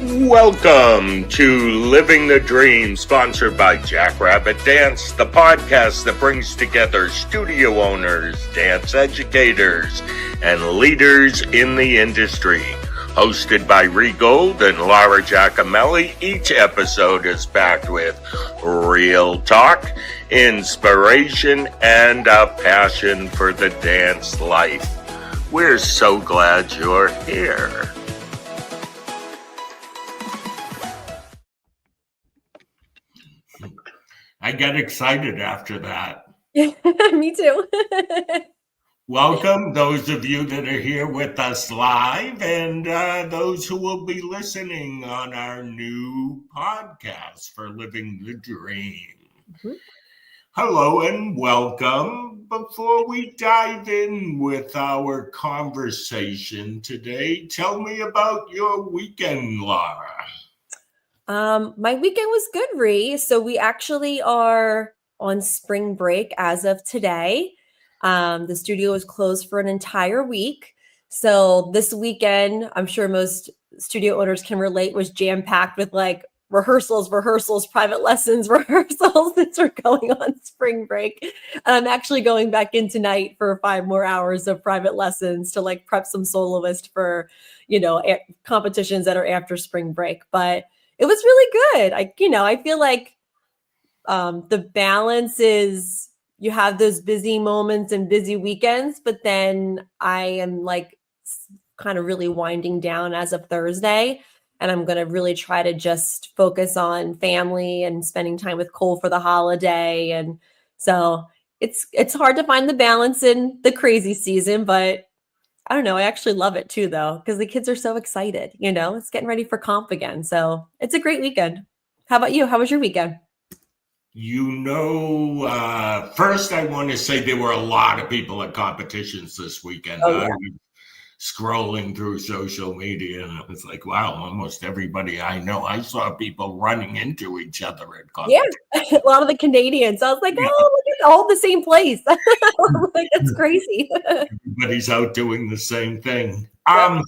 Welcome to Living the Dream, sponsored by Jackrabbit Dance, the podcast that brings together studio owners, dance educators, and leaders in the industry. Hosted by Ree Gold and Laura Giacomelli, each episode is packed with real talk, inspiration, and a passion for the dance life. We're so glad you're here. I got excited after that. Me too. Welcome, those of you that are here with us live and those who will be listening on our new podcast for Living the Dream. Mm-hmm. Hello and welcome. Before we dive in with our conversation today, tell me about your weekend, Laura. My weekend was good, Ree. So we actually are on spring break as of today. The studio was closed for an entire week. So this weekend, I'm sure most studio owners can relate, was jam-packed with like rehearsals, private lessons, rehearsals since we're going on spring break. And I'm actually going back in tonight for 5 more hours of private lessons to like prep some soloists for, competitions that are after spring break. But it was really good. I feel like the balance is you have those busy moments and busy weekends, but then I am like kind of really winding down as of Thursday. And I'm going to really try to just focus on family and spending time with Cole for the holiday. And so it's hard to find the balance in the crazy season, but I don't know. I actually love it too, though, because the kids are so excited. It's getting ready for comp again. So it's a great weekend. How about you? How was your weekend? First, I want to say there were a lot of people at competitions this weekend. Oh, yeah. I was scrolling through social media, and it was like, wow, almost everybody I know. I saw people running into each other at competitions. Yeah, a lot of the Canadians. I was like, oh, look at all the same place. Like, that's crazy. Everybody's out doing the same thing. I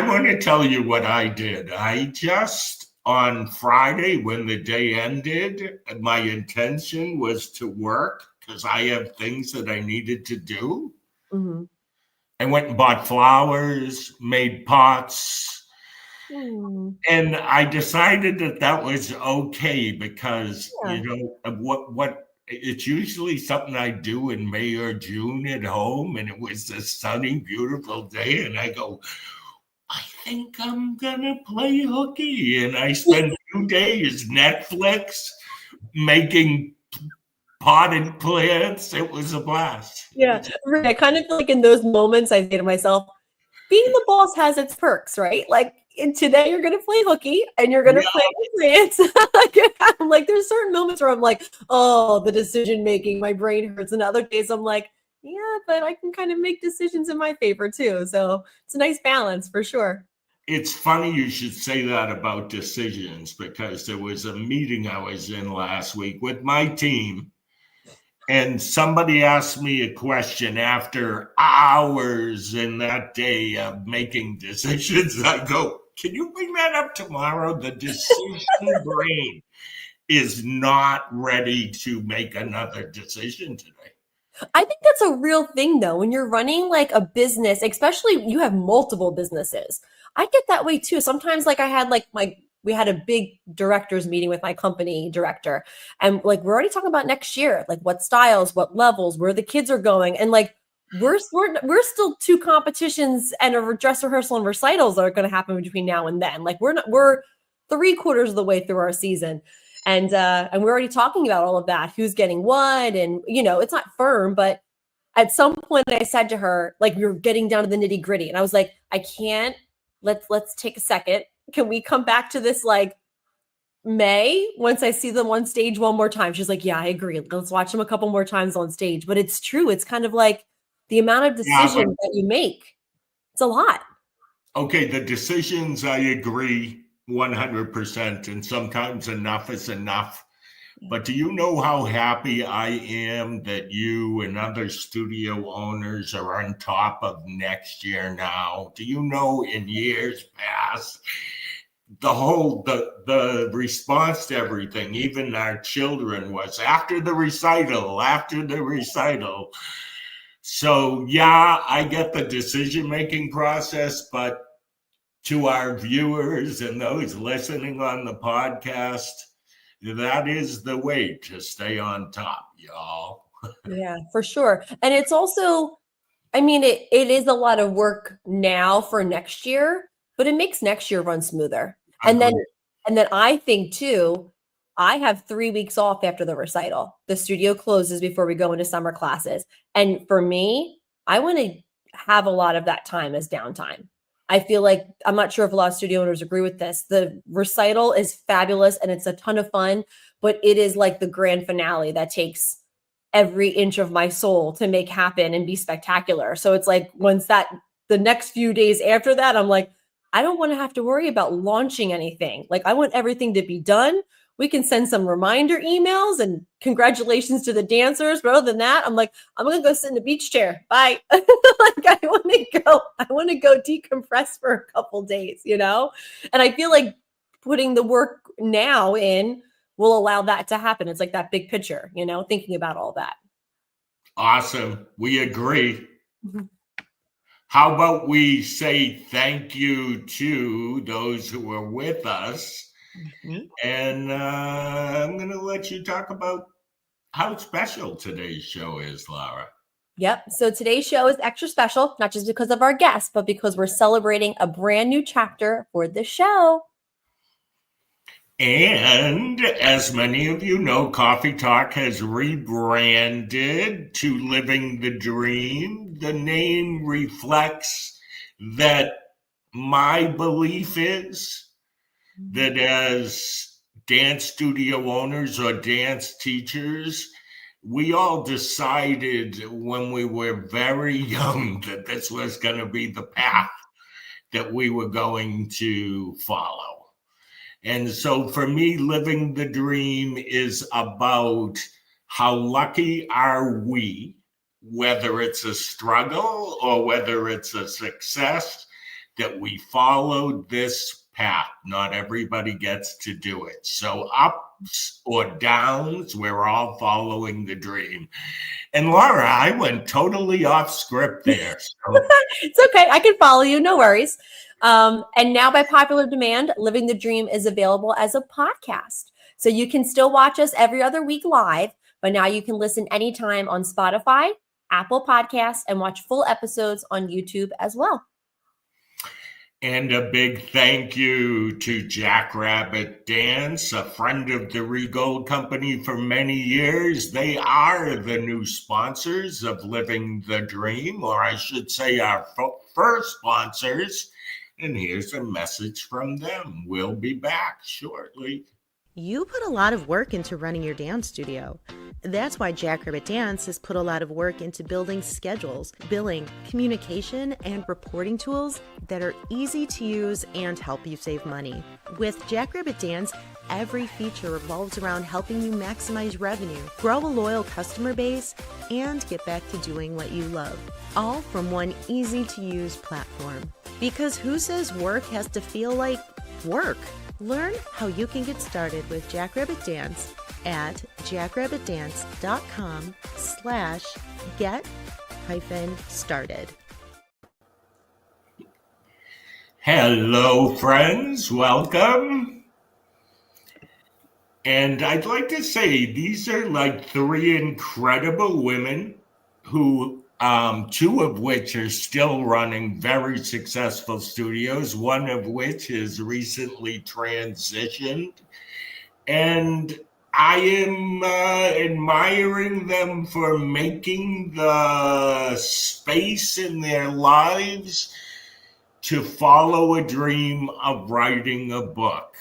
want to tell you what I did. I just, on Friday, when the day ended, my intention was to work because I have things that I needed to do. Mm-hmm. I went and bought flowers, made pots, and I decided that was okay because, what it's usually something I do in May or June at home, and it was a sunny, beautiful day, and I go, I think I'm gonna play hooky, and I spent 2 days Netflix making potted plants. It was a blast. Yeah, I kind of feel like in those moments I say to myself, being the boss has its perks, right? Like, today you're going to play hooky and you're going to play plants. Like, there's certain moments where I'm like, oh, the decision making, my brain hurts. And other days I'm like, yeah, but I can kind of make decisions in my favor too. So it's a nice balance for sure. It's funny you should say that about decisions, because there was a meeting I was in last week with my team, and somebody asked me a question after hours in that day of making decisions. I go, can you bring that up tomorrow? The decision brain is not ready to make another decision today. I think that's a real thing, though. When you're running like a business, especially you have multiple businesses. I get that way too. Sometimes like I had like we had a big directors meeting with my company director, and like we're already talking about next year, like what styles, what levels, where the kids are going. And like we're still 2 competitions and a dress rehearsal and recitals that are going to happen between now and then. Like we're 3/4 of the way through our season. And we're already talking about all of that, who's getting what, and it's not firm, but at some point I said to her, like, we were getting down to the nitty gritty, and I was like, I can't. Let's take a second. Can we come back to this like May once I see them on stage one more time? She's like, yeah, I agree. Let's watch them a couple more times on stage. But it's true. It's kind of like the amount of decisions that you make. It's a lot. Okay, the decisions, I agree 100%, and sometimes enough is enough. But do you know how happy I am that you and other studio owners are on top of next year now? Do you know in years past, the response to everything, even our children, was after the recital, after the recital. So yeah, I get the decision-making process, but to our viewers and those listening on the podcast, that is the way to stay on top, y'all. Yeah, for sure. And it's also, I mean, it is a lot of work now for next year, but it makes next year run smoother. And then I think too, I have 3 weeks off after the recital. The studio closes before we go into summer classes. And for me, I want to have a lot of that time as downtime. I feel like, I'm not sure if a lot of studio owners agree with this. The recital is fabulous and it's a ton of fun, but it is like the grand finale that takes every inch of my soul to make happen and be spectacular. So it's like the next few days after that, I'm like, I don't want to have to worry about launching anything. Like, I want everything to be done. We can send some reminder emails and congratulations to the dancers. But other than that, I'm like, I'm going to go sit in a beach chair. Bye. Like, I want to go decompress for a couple days, And I feel like putting the work now in will allow that to happen. It's like that big picture, thinking about all that. Awesome. We agree. Mm-hmm. How about we say thank you to those who are with us? Mm-hmm. And I'm going to let you talk about how special today's show is, Laura. Yep. So today's show is extra special, not just because of our guests, but because we're celebrating a brand new chapter for the show. And as many of you know, Coffee Talk has rebranded to Living the Dream. The name reflects that my belief is that as dance studio owners or dance teachers, we all decided when we were very young that this was going to be the path that we were going to follow. And so for me, living the dream is about how lucky are we, whether it's a struggle or whether it's a success, that we followed this path. Not everybody gets to do it. So ups or downs, we're all following the dream. And Laura, I went totally off script there. So. It's okay. I can follow you. No worries. And now by popular demand, Living the Dream is available as a podcast. So you can still watch us every other week live, but now you can listen anytime on Spotify, Apple Podcasts, and watch full episodes on YouTube as well. And a big thank you to Jackrabbit Dance, a friend of the Regal Company for many years. They are the new sponsors of Living the Dream, or I should say our first sponsors. And here's a message from them. We'll be back shortly. You put a lot of work into running your dance studio. That's why Jackrabbit Dance has put a lot of work into building schedules, billing, communication, and reporting tools that are easy to use and help you save money. With Jackrabbit Dance, every feature revolves around helping you maximize revenue, grow a loyal customer base, and get back to doing what you love. All from one easy-to-use platform. Because who says work has to feel like work? Learn how you can get started with Jackrabbit Dance at jackrabbitdance.com/get-started. Hello, friends. Welcome. And I'd like to say these are like three incredible women who two of which are still running very successful studios, one of which has recently transitioned. And I am admiring them for making the space in their lives to follow a dream of writing a book.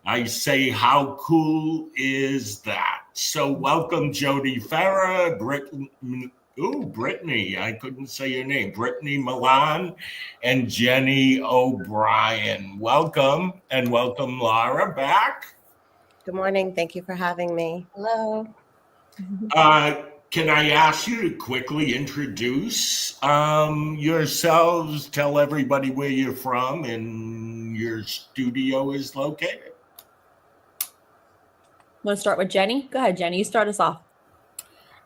I say, how cool is that? So welcome, Jodi Fera, Brittany, I couldn't say your name. Brittany Milan and Jenny O'Brien. Welcome, and welcome, Laura, back. Good morning. Thank you for having me. Hello. Can I ask you to quickly introduce yourselves, tell everybody where you're from and your studio is located. Want to start with Jenny? Go ahead, Jenny. You start us off.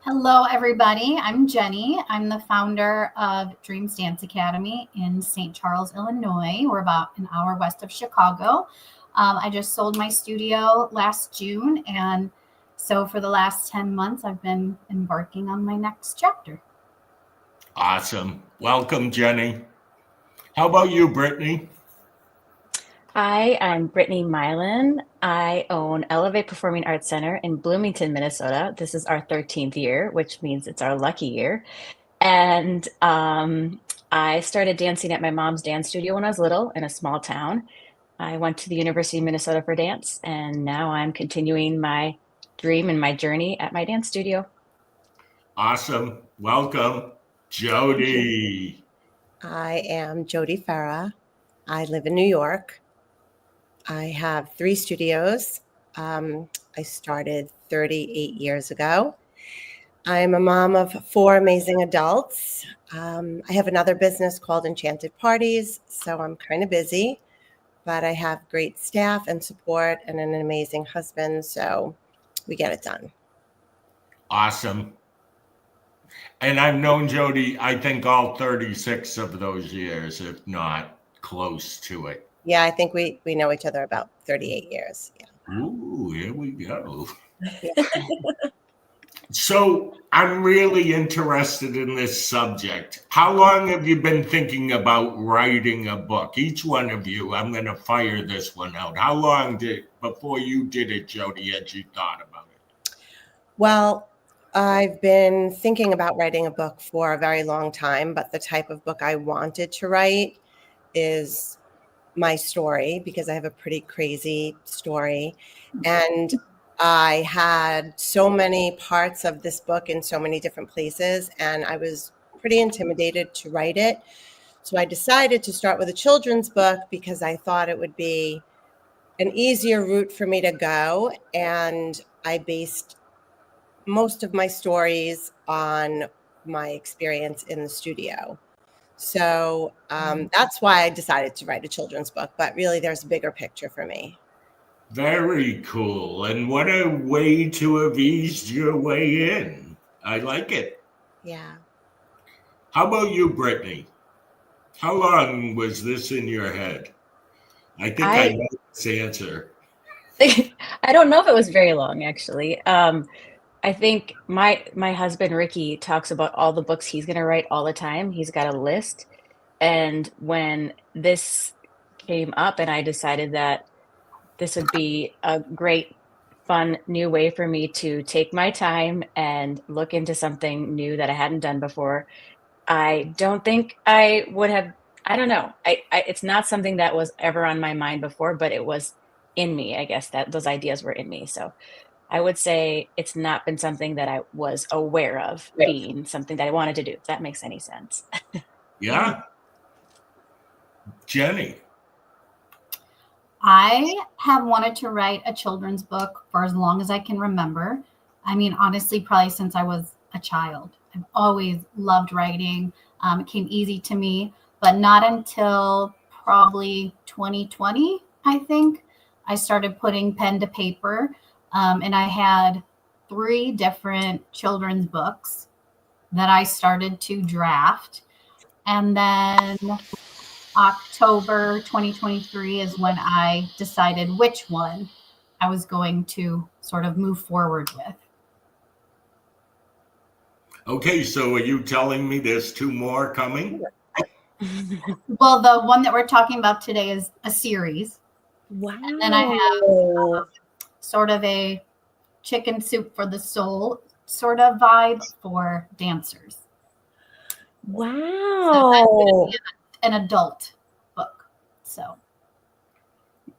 Hello, everybody. I'm Jenny. I'm the founder of Dreams Dance Academy in St. Charles, Illinois. We're about an hour west of Chicago. I just sold my studio last June, and so for the last 10 months, I've been embarking on my next chapter. Awesome. Welcome, Jenny. How about you, Brittany? Hi, I'm Brittany Milan. I own Elevate Performing Arts Center in Bloomington, Minnesota. This is our 13th year, which means it's our lucky year. And I started dancing at my mom's dance studio when I was little in a small town. I went to the University of Minnesota for dance, and now I'm continuing my dream and my journey at my dance studio. Awesome. Welcome, Jodi. I am Jodi Fera. I live in New York. I have 3 studios. I started 38 years ago. I'm a mom of 4 amazing adults. I have another business called Enchanted Parties, so I'm kind of busy, but I have great staff and support and an amazing husband, so we get it done. Awesome. And I've known Jodi, I think, all 36 of those years, if not close to it. Yeah, I think we know each other about 38 years. Yeah. Ooh, here we go. So I'm really interested in this subject. How long have you been thinking about writing a book? Each one of you, I'm going to fire this one out. How long before you did it, Jodi, had you thought about it? Well, I've been thinking about writing a book for a very long time, but the type of book I wanted to write is my story, because I have a pretty crazy story. And I had so many parts of this book in so many different places, and I was pretty intimidated to write it. So I decided to start with a children's book because I thought it would be an easier route for me to go. And I based most of my stories on my experience in the studio. So that's why I decided to write a children's book. But really, there's a bigger picture for me. Very cool. And what a way to have eased your way in. I like it. Yeah. How about you, Brittany? How long was this in your head? I think I know this answer. I don't know if it was very long, actually. I think my husband, Ricky, talks about all the books he's going to write all the time. He's got a list. And when this came up and I decided that this would be a great, fun, new way for me to take my time and look into something new that I hadn't done before, I don't think I would have, I don't know. It's not something that was ever on my mind before, but it was in me. I guess that those ideas were in me. So I would say it's not been something that I was aware of being something that I wanted to do, if that makes any sense. Yeah. Jenny. I have wanted to write a children's book for as long as I can remember. I mean, honestly, probably since I was a child. I've always loved writing. It came easy to me, but not until probably 2020, I think, I started putting pen to paper. And I had 3 different children's books that I started to draft. And then October 2023 is when I decided which one I was going to sort of move forward with. Okay, so are you telling me there's 2 more coming? Well, the one that we're talking about today is a series. Wow. And then I have sort of a chicken soup for the soul sort of vibe for dancers. Wow. So that's going to be an adult book. So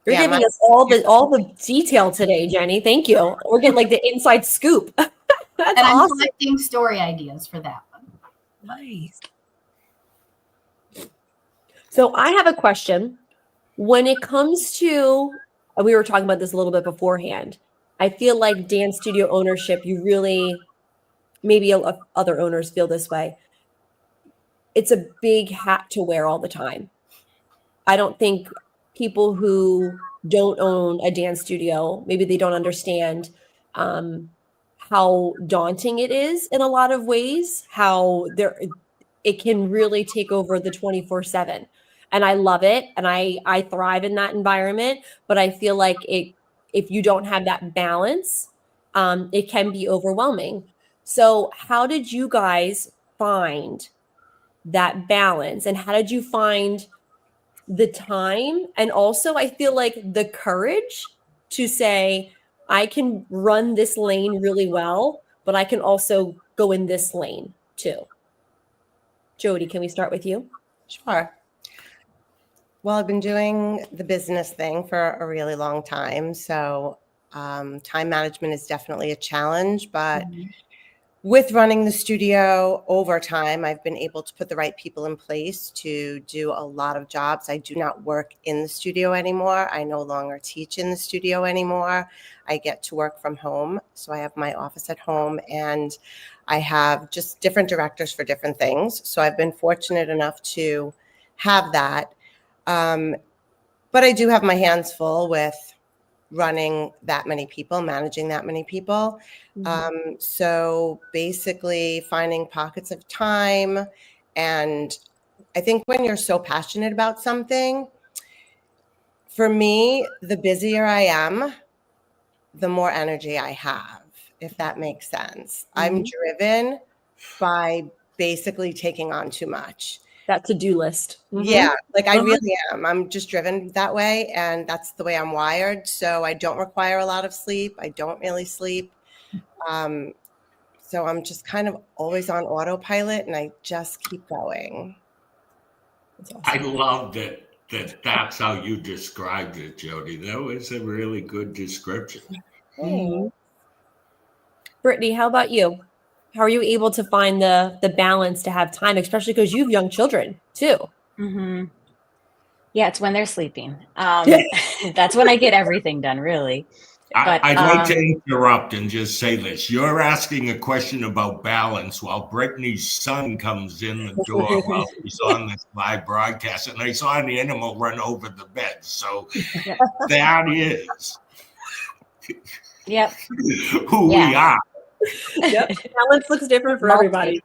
you're giving us all the detail today, Jenny. Thank you. We're getting like the inside scoop. That's and I'm awesome. collecting story ideas for that one. Nice. So I have a question. When it comes to, we were talking about this a little bit beforehand. I feel like dance studio ownership, you really, maybe other owners feel this way. It's a big hat to wear all the time. I don't think people who don't own a dance studio, maybe they don't understand how daunting it is in a lot of ways, how it can really take over the 24/7. And I love it. And I thrive in that environment. But I feel like if you don't have that balance, it can be overwhelming. So how did you guys find that balance? And how did you find the time? And also, I feel like the courage to say, I can run this lane really well, but I can also go in this lane too. Jodi, can we start with you? Sure. Well, I've been doing the business thing for a really long time. So time management is definitely a challenge, but with running the studio over time, I've been able to put the right people in place to do a lot of jobs. I do not work in the studio anymore. I no longer teach in the studio anymore. I get to work from home. So I have my office at home, and I have just different directors for different things. So I've been fortunate enough to have that. But I do have my hands full with running that many people, managing that many people. So basically finding pockets of time. And I think when you're so passionate about something, for me, the busier I am, the more energy I have, if that makes sense. I'm driven by basically taking on too much. That to-do list. Yeah, like I really am. I'm just driven that way, and that's the way I'm wired. So I don't require a lot of sleep. I don't really sleep. So I'm just kind of always on autopilot, and I just keep going. Awesome. I love that's how you described it, Jodi. That was a really good description. Brittany, how about you? How are you able to find the balance to have time, especially because you have young children too? Yeah, it's when they're sleeping. That's when I get everything done, really. But I'd like to interrupt and just say this. You're asking a question about balance while Brittany's son comes in the door while he's on this live broadcast, and I saw an animal run over the bed. So that is who we are. Balance looks different for everybody.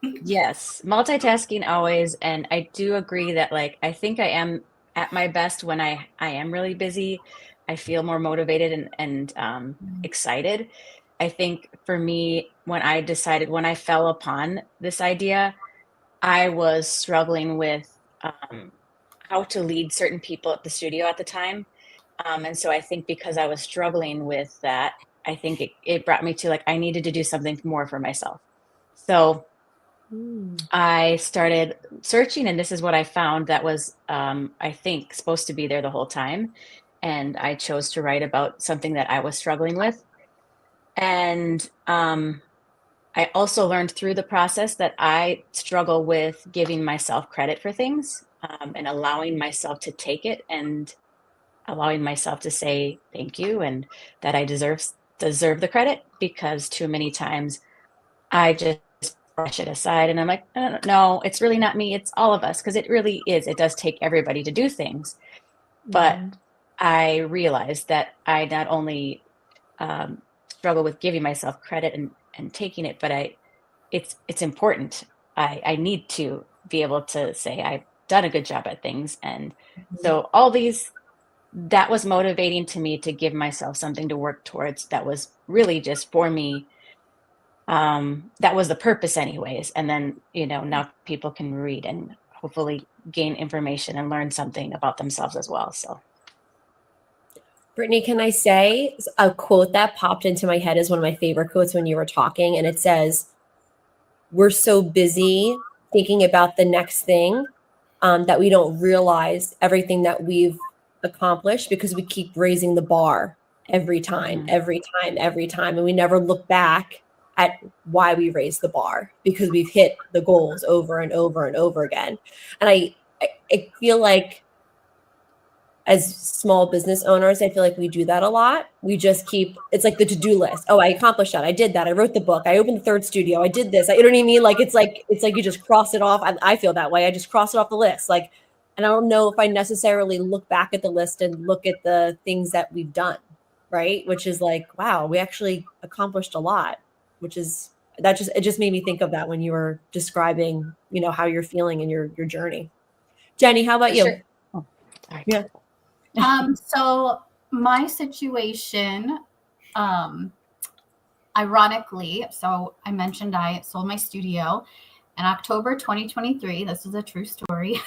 Yes, multitasking always. And I do agree that, like, I think I am at my best when I am really busy. I feel more motivated and excited. I think for me, when I fell upon this idea, I was struggling with how to lead certain people at the studio at the time. And so I think because I was struggling with that, I think it brought me to, like, I needed to do something more for myself. So I started searching, and this is what I found that was, I think, supposed to be there the whole time. And I chose to write about something that I was struggling with. And I also learned through the process that I struggle with giving myself credit for things, and allowing myself to take it, and allowing myself to say thank you, and that I deserve the credit, because too many times I just brush it aside and I'm like, no, it's really not me. It's all of us. Because it really is. It does take everybody to do things. But I realized that I not only struggle with giving myself credit and taking it, but it's important. I need to be able to say I've done a good job at things. And so that was motivating to me to give myself something to work towards that was really just for me. That was the purpose anyways. And then, now people can read and hopefully gain information and learn something about themselves as well. So, Brittany, can I say a quote that popped into my head is one of my favorite quotes when you were talking, and it says, we're so busy thinking about the next thing that we don't realize everything that we've accomplished, because we keep raising the bar every time, and we never look back at why we raised the bar, because we've hit the goals over and over and over again. And I feel like as small business owners, I feel like we do that a lot. We just it's like the to-do list. Oh, I accomplished that. I did that. I wrote the book. I opened the third studio. I did this. You know what I mean? Like, it's like you just cross it off. I feel that way. I just cross it off the list. And I don't know if I necessarily look back at the list and look at the things that we've done, right? Which is like, wow, we actually accomplished a lot, which is it just made me think of that when you were describing, how you're feeling in your journey. Jenny, how about you? Sure. Oh, sorry. Yeah. So my situation, ironically, so I mentioned I sold my studio in October 2023. This is a true story.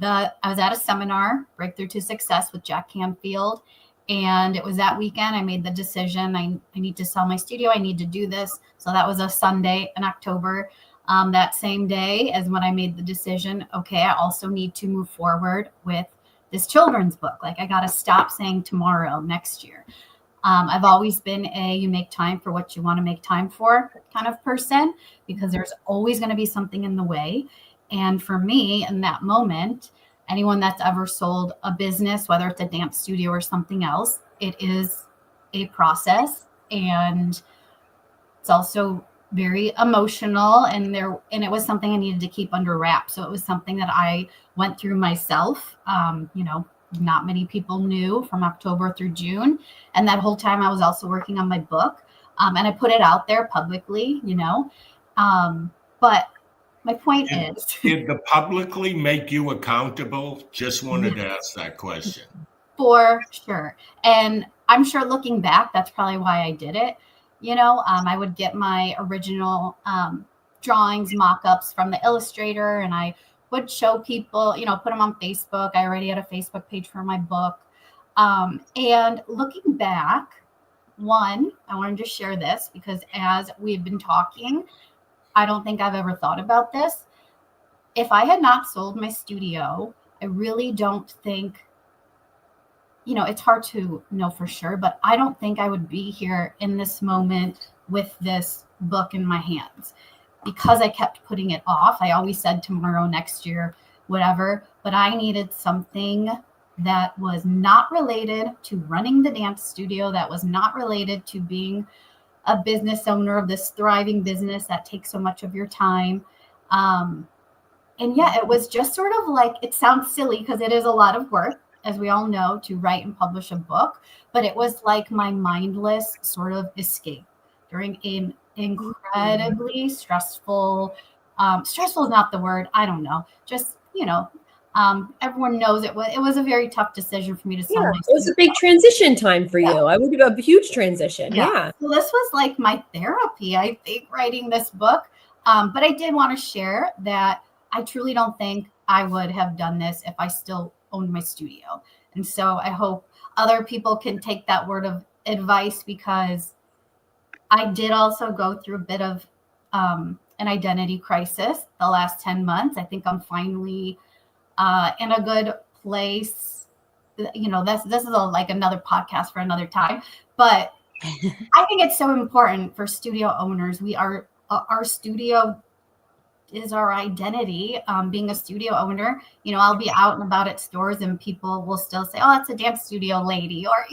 I was at a seminar, Breakthrough to Success with Jack Canfield. And it was that weekend I made the decision, I need to sell my studio. I need to do this. So that was a Sunday in October. That same day as when I made the decision, okay, I also need to move forward with this children's book. Like, I got to stop saying tomorrow, next year. I've always been you make time for what you want to make time for kind of person, because there's always going to be something in the way. And for me, in that moment, anyone that's ever sold a business, whether it's a dance studio or something else, it is a process, and it's also very emotional, and it was something I needed to keep under wraps. So it was something that I went through myself. Not many people knew from October through June. And that whole time I was also working on my book. And I put it out there publicly, but my point is. Did the publicly make you accountable? Just wanted to ask that question. For sure. And I'm sure looking back, that's probably why I did it. I would get my original drawings, mock-ups from the illustrator, and I would show people, put them on Facebook. I already had a Facebook page for my book. And looking back, one, I wanted to share this because as we've been talking, I don't think I've ever thought about this. If I had not sold my studio, I really don't think, it's hard to know for sure, but I don't think I would be here in this moment with this book in my hands, because I kept putting it off. I always said tomorrow, next year, whatever, but I needed something that was not related to running the dance studio, that was not related to being a business owner of this thriving business that takes so much of your time. And yeah, it was just sort of like, it sounds silly because it is a lot of work, as we all know, to write and publish a book, but it was like my mindless sort of escape during an incredibly stressful is not the word, I don't know, just everyone knows it was a very tough decision for me to sell. It was a big transition time for you. I would have a huge transition. Yeah. So this was like my therapy, I think, writing this book. But I did want to share that I truly don't think I would have done this if I still owned my studio. And so I hope other people can take that word of advice, because I did also go through a bit of an identity crisis the last 10 months. I think I'm finally in a good place. This is like another podcast for another time. But I think it's so important for studio owners. Our studio is our identity. Being a studio owner, I'll be out and about at stores and people will still say, oh, that's a dance studio lady, or,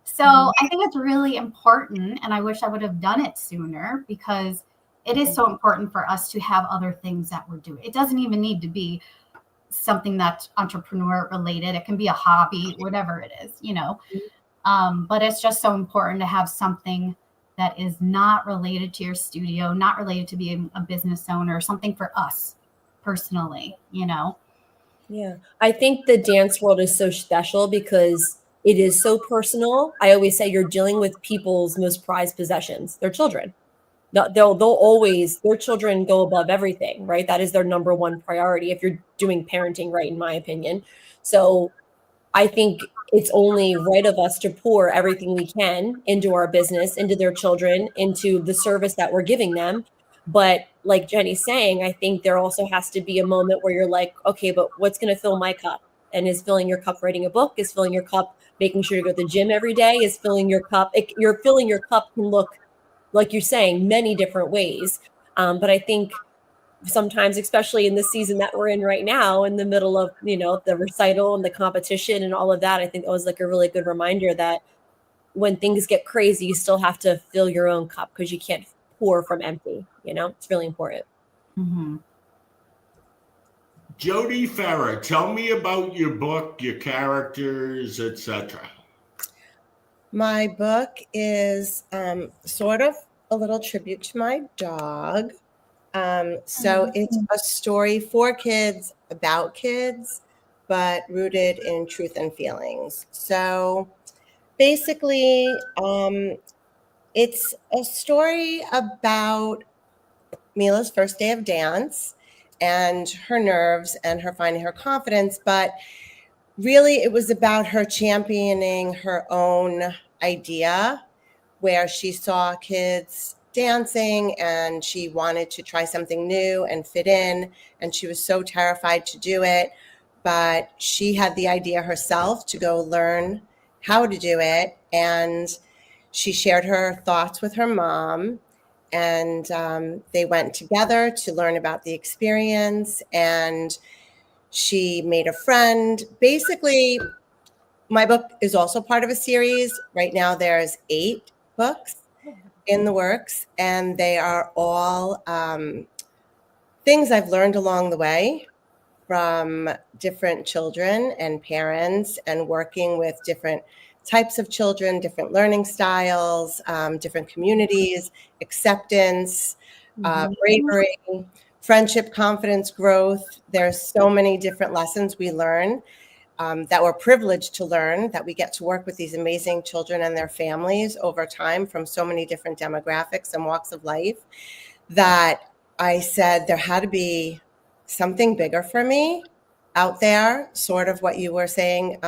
So I think it's really important, and I wish I would have done it sooner, because it is so important for us to have other things that we're doing. It doesn't even need to be something that's entrepreneur related. It can be a hobby, whatever it is, but it's just so important to have something that is not related to your studio, not related to being a business owner, something for us personally, Yeah. I think the dance world is so special because it is so personal. I always say you're dealing with people's most prized possessions, their children. They'll always, their children go above everything, right? That is their number one priority if you're doing parenting right, in my opinion. So I think it's only right of us to pour everything we can into our business, into their children, into the service that we're giving them. But like Jenny's saying, I think there also has to be a moment where you're like, okay, but what's going to fill my cup? And is filling your cup writing a book? Is filling your cup making sure to go to the gym every day? Is filling your cup? You're filling your cup can look, like you're saying, many different ways. But I think sometimes, especially in the season that we're in right now, in the middle of, the recital and the competition and all of that, I think it was like a really good reminder that when things get crazy, you still have to fill your own cup, because you can't pour from empty. It's really important. Mm-hmm. Jodi Fera, tell me about your book, your characters, etc. My book is sort of a little tribute to my dog. So it's a story for kids, about kids, but rooted in truth and feelings. So basically, it's a story about Mila's first day of dance and her nerves and her finding her confidence, but really it was about her championing her own idea where she saw kids dancing and she wanted to try something new and fit in, and she was so terrified to do it, but she had the idea herself to go learn how to do it, and she shared her thoughts with her mom, and they went together to learn about the experience, and she made a friend. Basically, my book is also part of a series. Right now, there's 8 books in the works, and they are all things I've learned along the way from different children and parents, and working with different types of children, different learning styles, different communities, acceptance, bravery, friendship, confidence, growth. There's so many different lessons we learn that we're privileged to learn, that we get to work with these amazing children and their families over time from so many different demographics and walks of life, that I said there had to be something bigger for me out there, sort of what you were saying,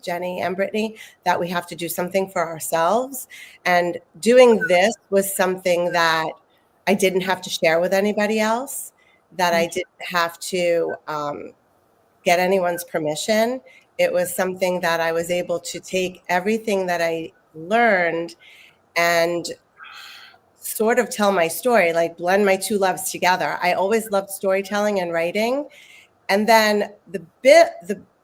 Jenny and Brittany, that we have to do something for ourselves. And doing this was something that I didn't have to share with anybody else, that I didn't have to get anyone's permission. It was something that I was able to take everything that I learned and sort of tell my story, like blend my two loves together. I always loved storytelling and writing. And then the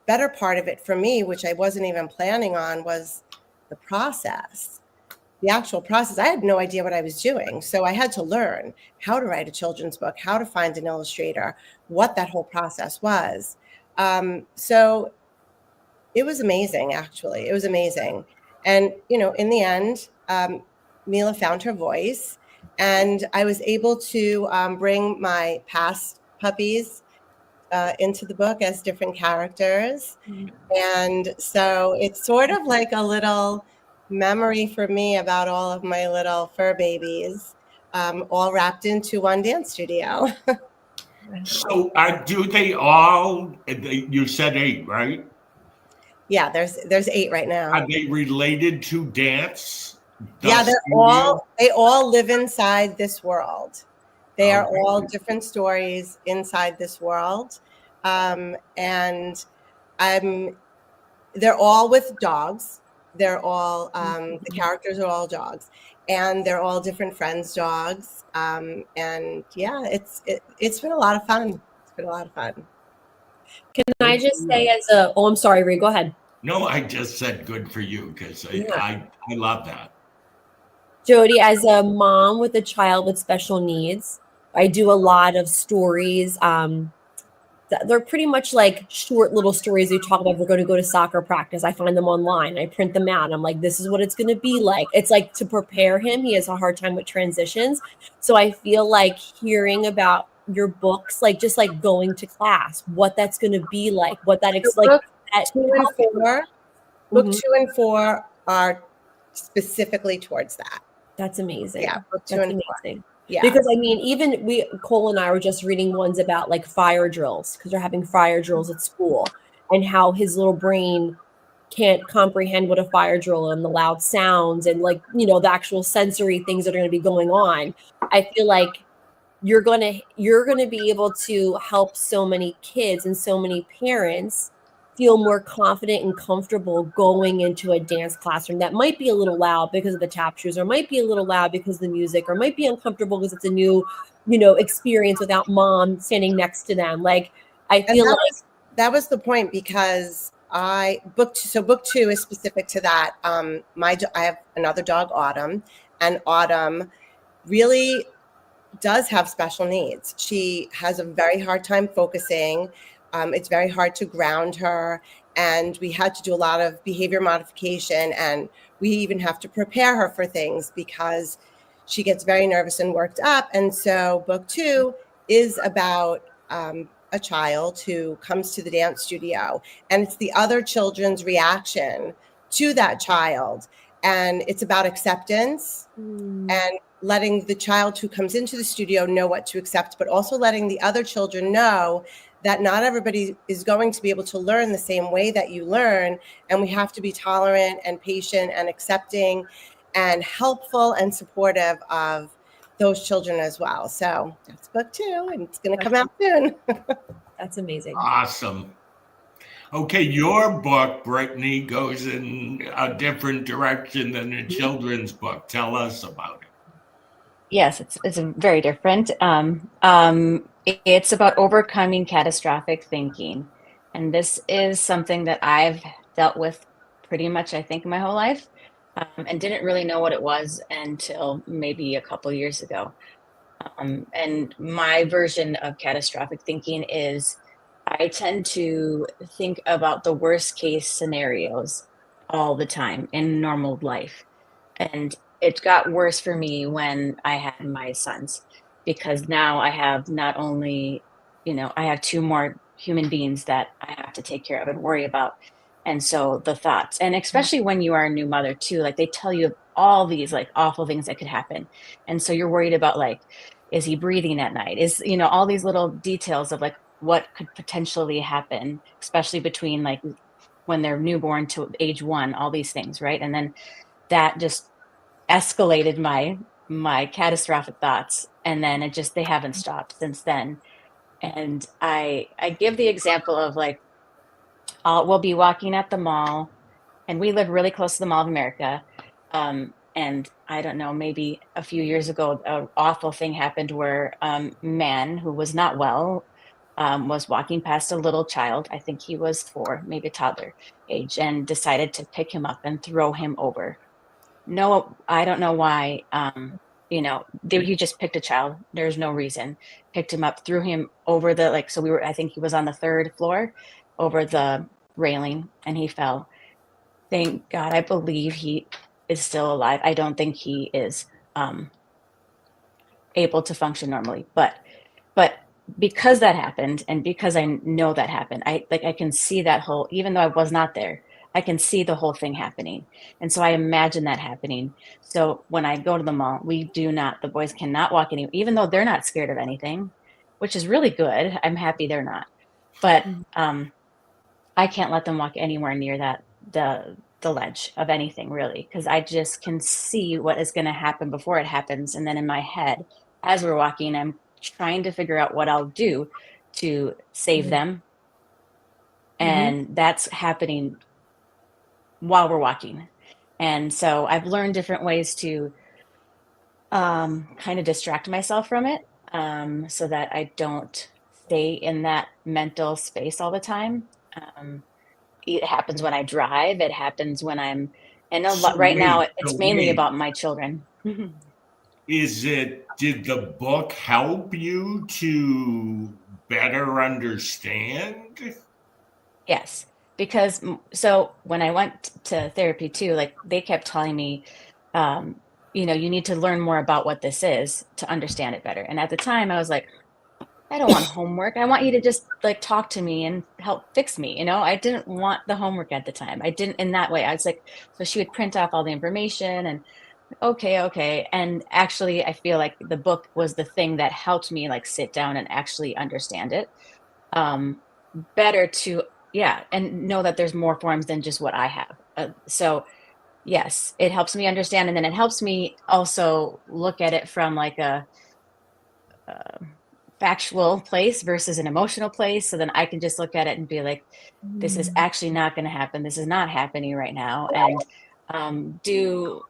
better part of it for me, which I wasn't even planning on, was the process. The actual process. I had no idea what I was doing. So I had to learn how to write a children's book, how to find an illustrator, what that whole process was. So it was amazing, actually. It was amazing. And, in the end, Mila found her voice, and I was able to bring my past puppies into the book as different characters. And so it's sort of like a little memory for me about all of my little fur babies, all wrapped into one dance studio. So do they all, you said 8, right? Yeah, there's 8 right now. Are they related to dance? Yeah, they all live inside this world. They are all different stories inside this world. And they're all with dogs. They're all, the characters are all dogs, and they're all different friends' dogs. And yeah, it's been a lot of fun. It's been a lot of fun. Can I just say I'm sorry, Ree, go ahead. No, I just said good for you, because I love that. Jodi, as a mom with a child with special needs, I do a lot of stories. They're pretty much like short little stories we talk about. We're going to go to soccer practice. I find them online. I print them out. I'm like, this is what it's going to be like. It's like to prepare him. He has a hard time with transitions. So I feel like hearing about your books, like just like going to class, what that's going to be like, what that like. Book 2 and 4 are specifically towards that. That's amazing. Yeah, book 2 and 4. Yeah. Because I mean, even Cole and I were just reading ones about like fire drills, because they're having fire drills at school, and how his little brain can't comprehend what a fire drill and the loud sounds and like, the actual sensory things that are going to be going on. I feel like you're going to be able to help so many kids and so many parents feel more confident and comfortable going into a dance classroom that might be a little loud because of the tap shoes, or might be a little loud because of the music, or might be uncomfortable because it's a new, experience without mom standing next to them. Like, I feel that was the point, because book 2 is specific to that. I have another dog, Autumn, and Autumn really does have special needs. She has a very hard time focusing. It's very hard to ground her. And we had to do a lot of behavior modification. And we even have to prepare her for things because she gets very nervous and worked up. And so book 2 is about a child who comes to the dance studio, and it's the other children's reaction to that child. And it's about acceptance and letting the child who comes into the studio know what to accept, but also letting the other children know that not everybody is going to be able to learn the same way that you learn. And we have to be tolerant and patient and accepting and helpful and supportive of those children as well. So that's book 2, and it's going to come out soon. That's amazing. Awesome. Okay, your book, Brittany, goes in a different direction than a children's book. Tell us about it. Yes, it's very different. It's about overcoming catastrophic thinking. And this is something that I've dealt with pretty much, I think, my whole life, and didn't really know what it was until maybe a couple years ago. And my version of catastrophic thinking is I tend to think about the worst case scenarios all the time in normal life. And it got worse for me when I had my sons, because now I have not only, I have 2 more human beings that I have to take care of and worry about. And so the thoughts, and especially when you are a new mother too, like they tell you all these like awful things that could happen. And so you're worried about like, is he breathing at night? Is, all these little details of like what could potentially happen, especially between like when they're newborn to age 1, all these things, right? And then that just escalated my catastrophic thoughts, and then they haven't stopped since then. And I give the example of like we'll be walking at the mall, and we live really close to the Mall of America, and I don't know, maybe a few years ago an awful thing happened where a man who was not well was walking past a little child. I think he was 4, maybe a toddler age, and decided to pick him up and throw him over. No, I don't know why. He just picked a child. There's no reason. Picked him up, threw him over the so I think he was on the 3rd floor over the railing, and he fell. Thank God, I believe he is still alive. I don't think he is able to function normally, but because that happened, and because I know that happened, I can see that whole, even though I was not there, I can see the whole thing happening. And so I imagine that happening. So when I go to the mall, the boys cannot walk even though they're not scared of anything, which is really good. I'm happy they're not. But I can't let them walk anywhere near the ledge of anything, really, because I just can see what is going to happen before it happens. And then in my head, as we're walking, I'm trying to figure out what I'll do to save them. And that's happening while we're walking. And so I've learned different ways to kind of distract myself from it, so that I don't stay in that mental space all the time. It happens when I drive. It happens when I'm, and right now it's mainly about my children. Did the book help you to better understand? Yes, because so when I went to therapy too, like they kept telling me, you need to learn more about what this is to understand it better. And at the time I was like, I don't want homework. I want you to just like talk to me and help fix me. I didn't want the homework at the time. I didn't in that way. I was like, so she would print off all the information and okay. And actually I feel like the book was the thing that helped me like sit down and actually understand it better and know that there's more forms than just what I have. So yes, it helps me understand. And then it helps me also look at it from like a factual place versus an emotional place. So then I can just look at it and be like, this is actually not going to happen. This is not happening right now. And do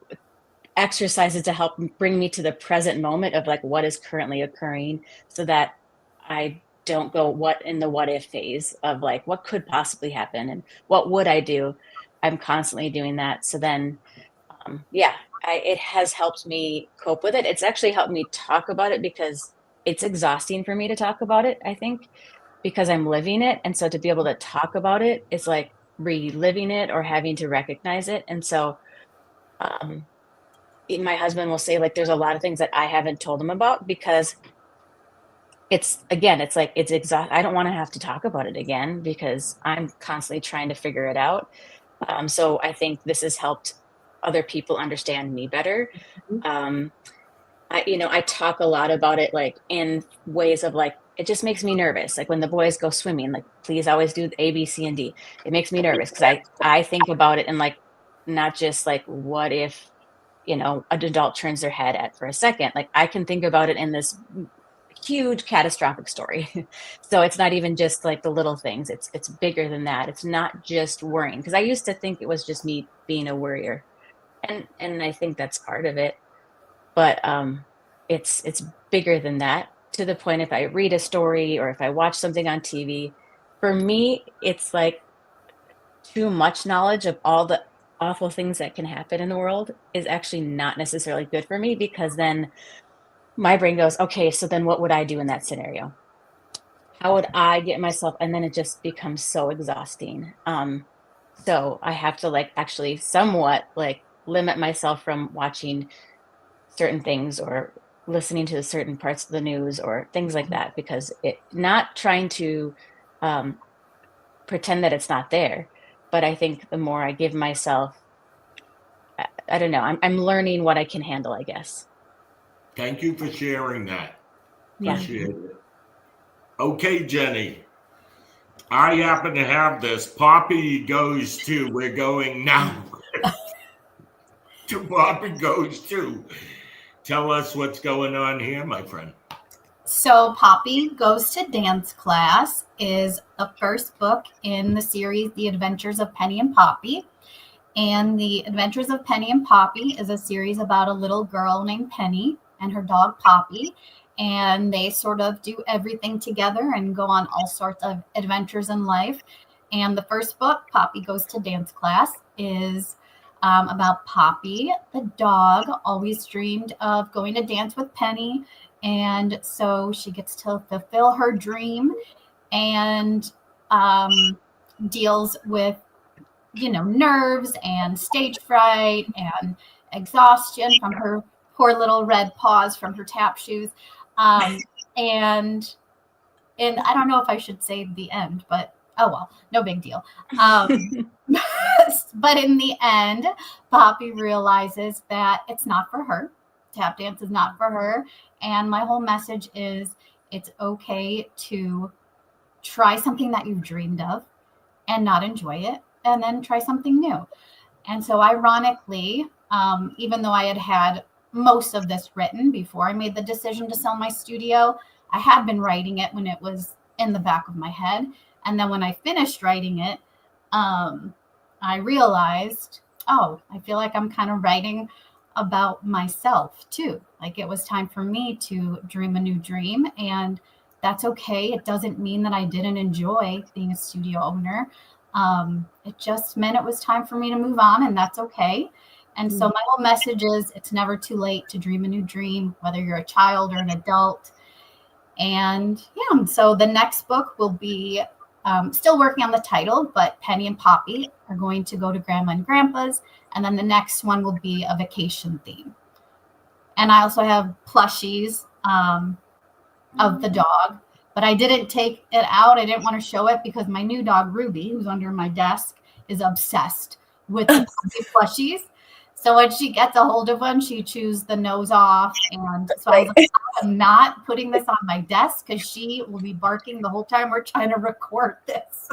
exercises to help bring me to the present moment of like what is currently occurring, so that I don't go what if phase of like what could possibly happen and what would I do. I'm constantly doing that. So then it has helped me cope with it. It's actually helped me talk about it, because it's exhausting for me to talk about it, I think. because I'm living it. And so to be able to talk about it is like reliving it or having to recognize it. And so my husband will say, like, there's a lot of things that I haven't told him about because it's like it's exhausting. I don't want to have to talk about it again because I'm constantly trying to figure it out. So I think this has helped other people understand me better. I talk a lot about it, like in ways of like, it just makes me nervous. Like when the boys go swimming, like, please always do A, B, C, and D. It makes me nervous because I think about it and like, not just like, what if, an adult turns their head at for a second. Like I can think about it in this huge catastrophic story. So it's not even just like the little things. It's bigger than that. It's not just worrying. Because I used to think it was just me being a worrier. And I think that's part of it. But it's bigger than that, to the point if I read a story or if I watch something on TV, for me, it's like too much knowledge of all the awful things that can happen in the world is actually not necessarily good for me, because then my brain goes, okay, so then what would I do in that scenario? How would I get myself? And then it just becomes so exhausting. So I have to like actually somewhat like limit myself from watching certain things or listening to certain parts of the news or things like that, because not trying to pretend that it's not there. But I think the more I give myself, I don't know, I'm learning what I can handle, I guess. Thank you for sharing that. Yeah. Appreciate it. Okay, Jenny. I happen to have this. Poppy goes to, we're going now to Poppy goes to. Tell us what's going on here, my friend. So Poppy Goes to Dance Class is the first book in the series, The Adventures of Penny and Poppy. And The Adventures of Penny and Poppy is a series about a little girl named Penny and her dog Poppy. And they sort of do everything together and go on all sorts of adventures in life. And the first book, Poppy Goes to Dance Class, is about Poppy, the dog, always dreamed of going to dance with Penny. And so she gets to fulfill her dream and deals with, nerves and stage fright and exhaustion from her poor little red paws from her tap shoes. And I don't know if I should say the end, but oh well, no big deal. But in the end, Poppy realizes that it's not for her. Tap dance is not for her. And my whole message is it's okay to try something that you've dreamed of and not enjoy it, and then try something new. And so ironically, even though I had most of this written before I made the decision to sell my studio, I had been writing it when it was in the back of my head. And then when I finished writing it, I realized, I feel like I'm kind of writing about myself too. Like it was time for me to dream a new dream, and that's okay. It doesn't mean that I didn't enjoy being a studio owner. It just meant it was time for me to move on, and that's okay. And so my whole message is it's never too late to dream a new dream, whether you're a child or an adult. And yeah, so the next book will be still working on the title, but Penny and Poppy are going to go to Grandma and Grandpa's. And then the next one will be a vacation theme. And I also have plushies of the dog, but I didn't take it out. I didn't want to show it because my new dog, Ruby, who's under my desk, is obsessed with the plushies. So when she gets a hold of one, she chews the nose off. And so I was like, I'm not putting this on my desk because she will be barking the whole time we're trying to record this.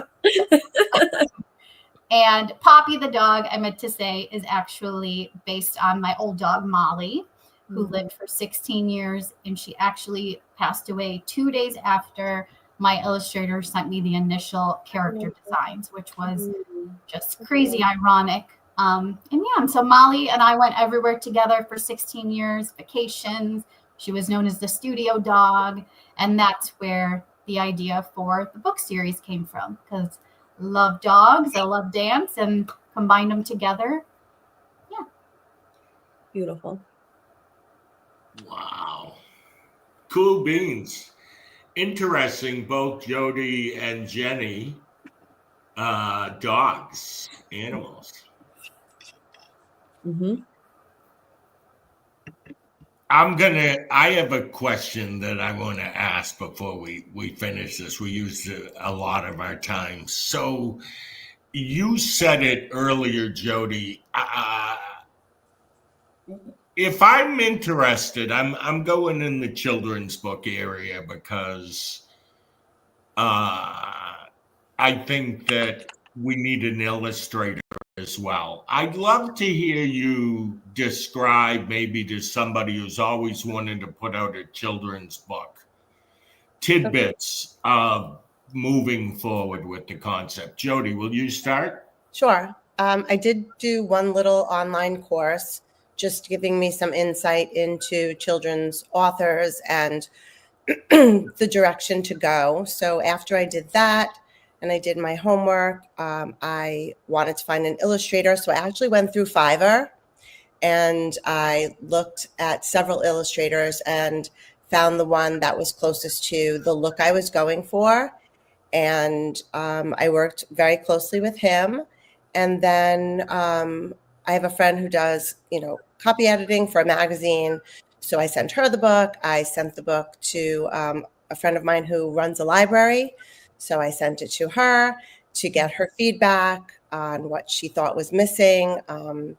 And Poppy the dog, I meant to say, is actually based on my old dog, Molly, who lived for 16 years. And she actually passed away 2 days after my illustrator sent me the initial character designs, which was just crazy ironic. And so Molly and I went everywhere together for 16 years, vacations. She was known as the studio dog. And that's where the idea for the book series came from, because I love dogs, I love dance, and combined them together. Yeah. Beautiful. Wow. Cool beans. Interesting, both Jodi and Jenny, dogs, animals. Mm-hmm. I have a question that I want to ask before we finish this. We used a lot of our time. So you said it earlier, Jodi. If I'm interested, I'm going in the children's book area because I think that we need an illustrator as well. I'd love to hear you describe, maybe to somebody who's always wanted to put out a children's book, tidbits of moving forward with the concept. Jodi, will you start? Sure. I did do one little online course, just giving me some insight into children's authors and the direction to go. So after I did that and I did my homework, I wanted to find an illustrator. So I actually went through Fiverr and I looked at several illustrators and found the one that was closest to the look I was going for. And I worked very closely with him. And then I have a friend who does, copy editing for a magazine. So I sent her the book. I sent the book to a friend of mine who runs a library. So I sent it to her to get her feedback on what she thought was missing. And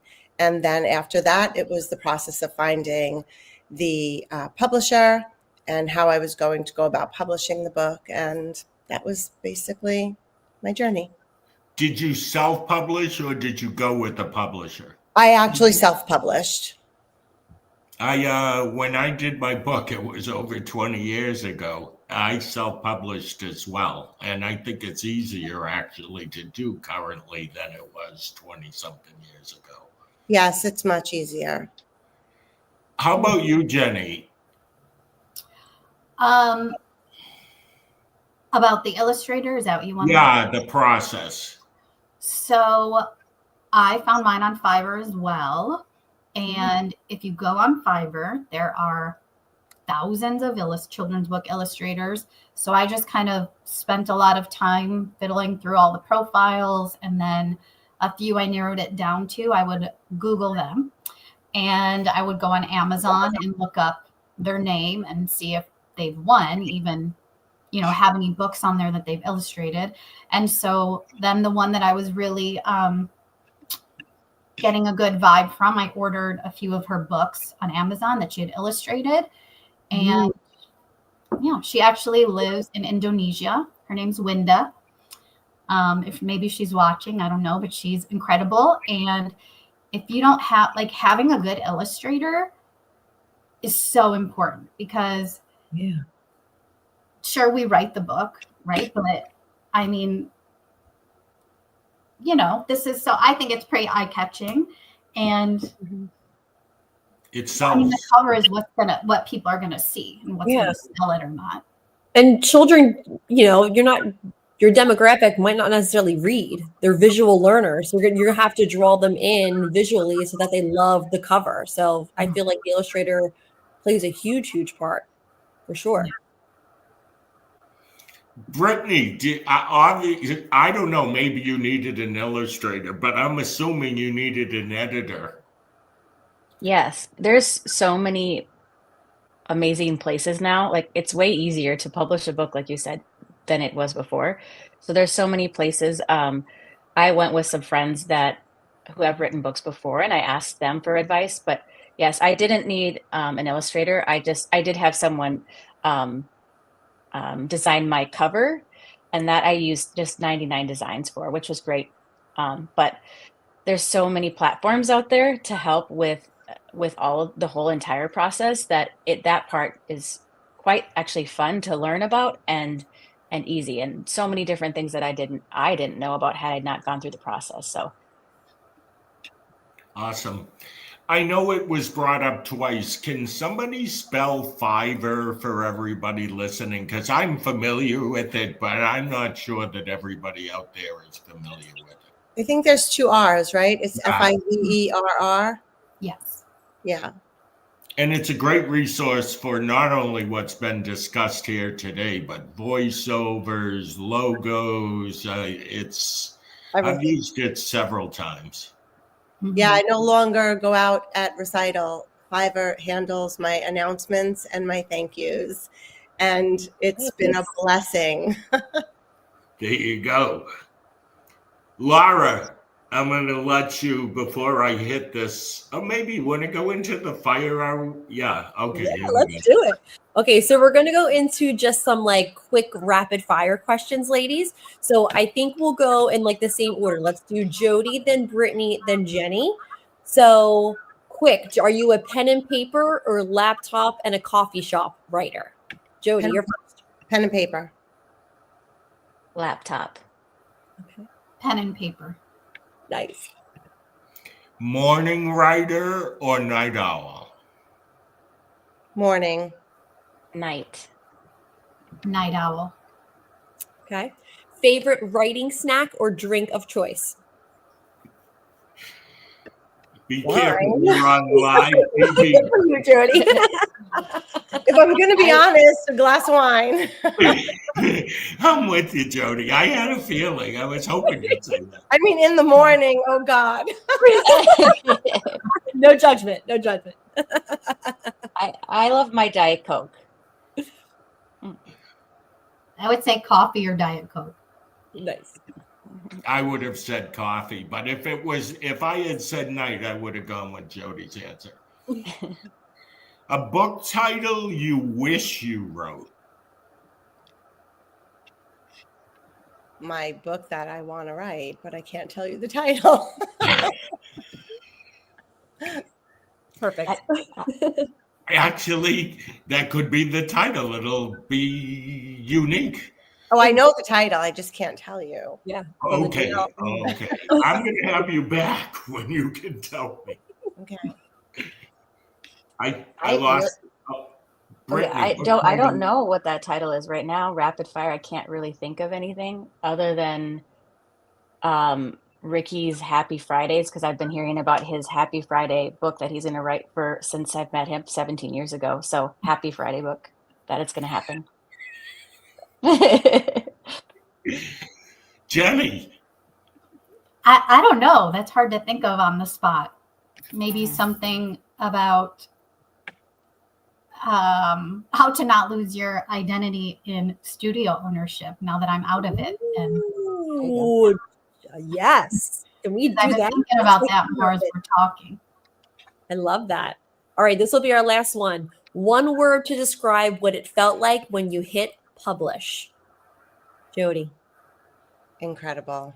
then after that, it was the process of finding the publisher and how I was going to go about publishing the book. And that was basically my journey. Did you self-publish or did you go with a publisher? I actually self-published. When I did my book, it was over 20 years ago. I self-published as well. And I think it's easier actually to do currently than it was 20-something years ago. Yes, it's much easier. How about you, Jenny? About the illustrator, is that what you want? Yeah, the process. So I found mine on Fiverr as well. And if you go on Fiverr, there are thousands of children's book illustrators. So I just kind of spent a lot of time fiddling through all the profiles. And then a few I narrowed it down to. I would Google them. And I would go on Amazon and look up their name and see if they've won, even have any books on there that they've illustrated. And so then the one that I was really getting a good vibe from, I ordered a few of her books on Amazon that she had illustrated. And she actually lives in Indonesia. Her name's Winda. If maybe she's watching, I don't know, but she's incredible. And if you don't have, having a good illustrator is so important because sure, we write the book, right? But I mean, this is I think it's pretty eye-catching. And the cover is what people are gonna see and what's gonna sell it or not. And children, your demographic might not necessarily read. They're visual learners. So you're gonna have to draw them in visually so that they love the cover. So I feel like the illustrator plays a huge part for sure. Brittany, I don't know, maybe you needed an illustrator, but I'm assuming you needed an editor. Yes, there's so many amazing places now. It's way easier to publish a book, like you said, than it was before. So there's so many places. I went with some friends who have written books before, and I asked them for advice. But yes, I didn't need an illustrator. I did have someone design my cover, and that I used just 99 designs for, which was great. But there's so many platforms out there to help with the whole entire process that part is quite actually fun to learn about and easy, and so many different things that I didn't know about had I not gone through the process. So awesome. I know it was brought up twice. Can somebody spell Fiverr for everybody listening? Because I'm familiar with it, but I'm not sure that everybody out there is familiar with it. I think there's 2 R's, right? It's Fiverr. Yes. Yeah. And it's a great resource for not only what's been discussed here today, but voiceovers, logos. I've used it several times. Yeah, I no longer go out at recital. Fiverr handles my announcements and my thank yous. And it's been a blessing. There you go. Laura, I'm going to let you, before I hit this, maybe you want to go into the fire hour? Yeah, okay. Yeah, let's do it. Okay, so we're going to go into just some like quick rapid fire questions, ladies. So I think we'll go in like the same order. Let's do Jodi, then Brittany, then Jenny. So quick, are you a pen and paper or laptop and a coffee shop writer? Jodi, you're first. Pen and paper. Laptop. Okay. Pen and paper. Nice. Morning writer or night owl? Morning. Night. Night owl. Okay. Favorite writing snack or drink of choice? Be careful, you're on live TV. You, Jodi. If I'm going to be honest, a glass of wine. I'm with you, Jodi. I had a feeling. I was hoping you'd say that. I mean, in the morning. Oh, God. No judgment. No judgment. I love my Diet Coke. I would say coffee or Diet Coke. Nice. I would have said coffee, but if I had said night, I would have gone with Jodi's answer. A book title you wish you wrote? My book that I want to write, but I can't tell you the title. Perfect. Actually, that could be the title. It'll be unique. Oh, I know the title. I just can't tell you. Yeah. Okay. Okay. I'm going to have you back when you can tell me. Okay. I lost. Brittany, I don't know what that title is right now. Rapid fire. I can't really think of anything other than Ricky's Happy Fridays, because I've been hearing about his Happy Friday book that he's going to write since I've met him 17 years ago. So Happy Friday book, that it's going to happen. Jenny. I don't know. That's hard to think of on the spot. Maybe something about how to not lose your identity in studio ownership now that I'm out of it. And Ooh, yes. Can we do I've been that? thinking about that more as we're talking. I love that. All right, this will be our last one. One word to describe what it felt like when you hit publish. Jodi. Incredible.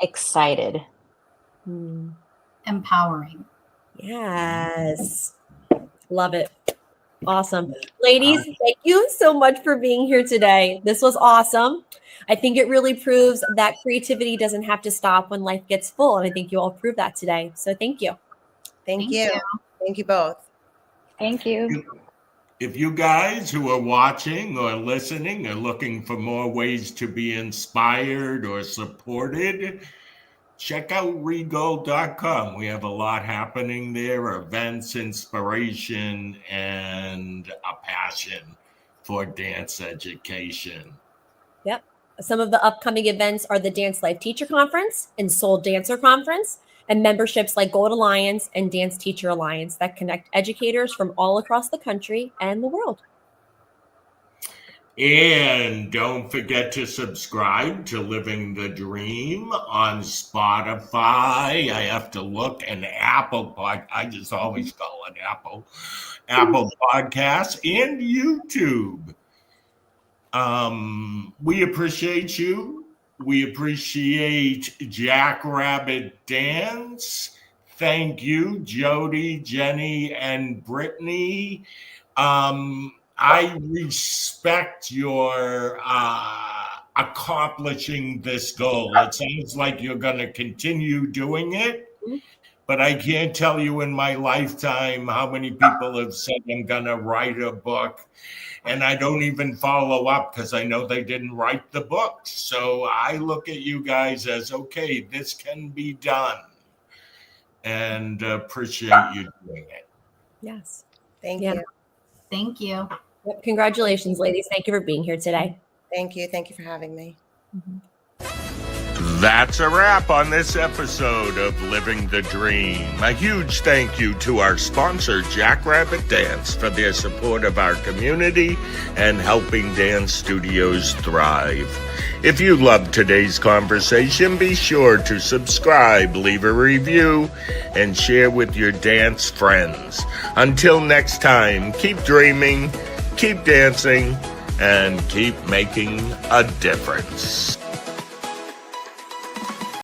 Excited. Empowering. Yes. Love it. Awesome. Ladies, thank you so much for being here today. This was awesome. I think it really proves that creativity doesn't have to stop when life gets full. And I think you all proved that today. So thank you. Thank you. Thank you both. Thank you. If you guys who are watching or listening are looking for more ways to be inspired or supported, check out regal.com. We have a lot happening there, events, inspiration, and a passion for dance education. Yep. Some of the upcoming events are the Dance Life Teacher Conference and Soul Dancer Conference, and memberships like Gold Alliance and Dance Teacher Alliance that connect educators from all across the country and the world. And don't forget to subscribe to Living the Dream on Spotify. I have to look, and Apple I just always call it Apple Podcasts, and YouTube. We appreciate you. We appreciate Jackrabbit Dance. Thank you, Jodi, Jenny, and Brittany. I respect your accomplishing this goal. It sounds like you're going to continue doing it, but I can't tell you in my lifetime how many people have said I'm going to write a book, and I don't even follow up because I know they didn't write the book. So I look at you guys as, okay, this can be done, and appreciate you doing it. Yes. Thank you. Thank you. Yep. Congratulations, ladies. Thank you for being here today. Thank you. Thank you for having me. Mm-hmm. That's a wrap on this episode of Living the Dream. A huge thank you to our sponsor, Jackrabbit Dance, for their support of our community and helping dance studios thrive. If you loved today's conversation, be sure to subscribe, leave a review, and share with your dance friends. Until next time, keep dreaming, keep dancing, and keep making a difference.